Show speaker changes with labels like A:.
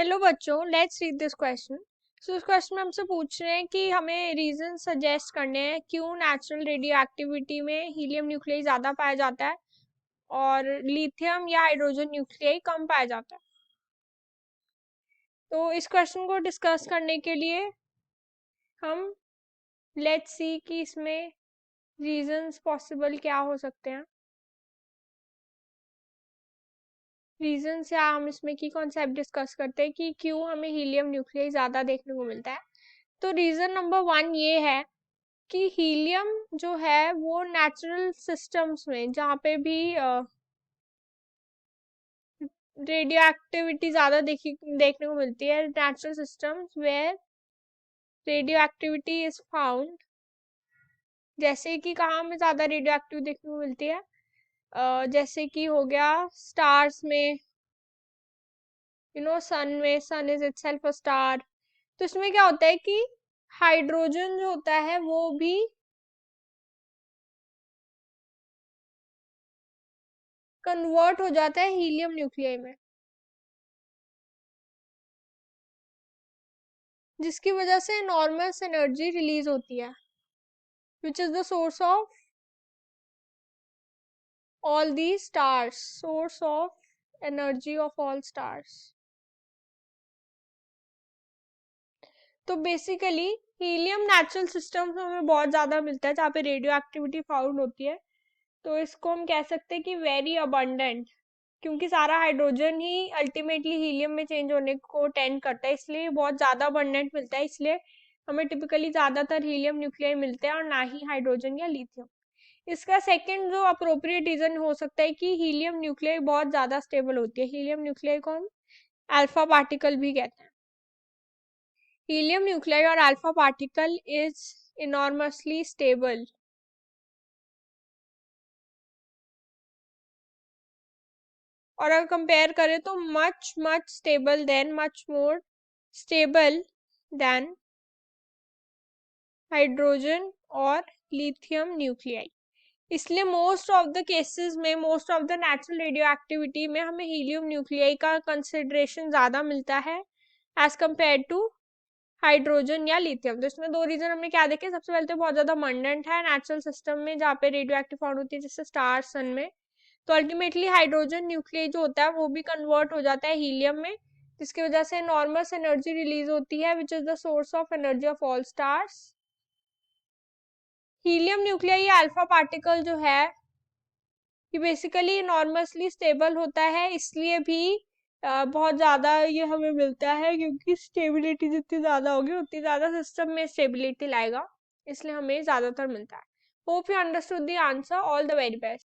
A: Hello बच्चों, let's read this question. सो इस question में हमसे पूछ रहे हैं कि हमें रीजन सजेस्ट करने हैं क्यों नेचुरल रेडियो एक्टिविटी में हीलियम न्यूक्लियाई ज़्यादा पाया जाता है और लिथियम या हाइड्रोजन न्यूक्लियाई कम पाया जाता है। तो इस क्वेश्चन को डिस्कस करने के लिए हम लेट्स सी कि इसमें रीजंस पॉसिबल क्या हो सकते हैं। रीजन या हम इसमें की कॉन्सेप्ट डिस्कस करते हैं कि क्यों हमें हीलियम न्यूक्लियाई ज़्यादा देखने को मिलता है। तो रीजन नंबर 1 ये है कि हीलियम जो है वो नेचुरल सिस्टम्स में जहाँ पे भी रेडियो एक्टिविटी ज़्यादा देखने को मिलती है, natural systems where radioactivity is found, जैसे कि कहाँ में ज़्यादा रेडियो एक्टिव देखने को मिलती है, जैसे कि हो गया स्टार्स में, सन में। सन इज इटसेल्फ अ स्टार। तो इसमें क्या होता है कि हाइड्रोजन जो होता है वो भी कन्वर्ट हो जाता है हीलियम न्यूक्लियाई में, जिसकी वजह से enormous एनर्जी रिलीज होती है, which is the source of all the stars, source of energy of all stars. तो बेसिकली हीलियम नेचुरल सिस्टम्स में हमें बहुत ज्यादा मिलता है जहाँ पे रेडियो एक्टिविटी फाउंड होती है। तो इसको हम कह सकते हैं कि वेरी अबंडेंट, क्योंकि सारा हाइड्रोजन ही अल्टीमेटली हीलियम में चेंज होने को टेंड करता है, इसलिए बहुत ज्यादा अबंडेंट मिलता है। इसलिए हमें टिपिकली ज्यादातर हीलियम न्यूक्लियाई मिलते हैं और ना ही हाइड्रोजन या लिथियम। इसका सेकंड जो अप्रोप्रिएट रीजन हो सकता है कि हीलियम न्यूक्लियाई बहुत ज्यादा स्टेबल होती है। हीलियम न्यूक्लियाई को हम अल्फा पार्टिकल भी कहते हैं। हीलियम न्यूक्लियाई और alpha particle is enormously stable. और अगर कंपेयर करें तो much much stable then, much more stable then hydrogen और लिथियम न्यूक्लियाई। इसलिए मोस्ट ऑफ द केसेस में, most of the natural radio activity में हमें हीलियम न्यूक्लियाई का कंसिडरेशन ज़्यादा मिलता है एज कम्पेयर टू हाइड्रोजन या लिथियम। तो इसमें दो रीजन हमने क्या देखे। सबसे पहले तो बहुत ज़्यादा अबंडेंट है नेचुरल सिस्टम में जहाँ पे रेडियो एक्टिव फाउंड होती है, जैसे स्टार, सन में। तो अल्टीमेटली हाइड्रोजन न्यूक्लियाई जो होता है वो भी कन्वर्ट हो जाता है हीलियम में, जिसकी वजह से एनॉर्मस एनर्जी रिलीज होती है, which is the source of energy of all stars. Helium nuclei या अल्फा पार्टिकल जो है ये बेसिकली नॉर्मसली स्टेबल होता है, इसलिए भी बहुत ज़्यादा ये हमें मिलता है, क्योंकि स्टेबिलिटी जितनी ज़्यादा होगी उतनी ज़्यादा सिस्टम में स्टेबिलिटी लाएगा, इसलिए हमें ज़्यादातर मिलता है। Hope you understood the answer. All the very best.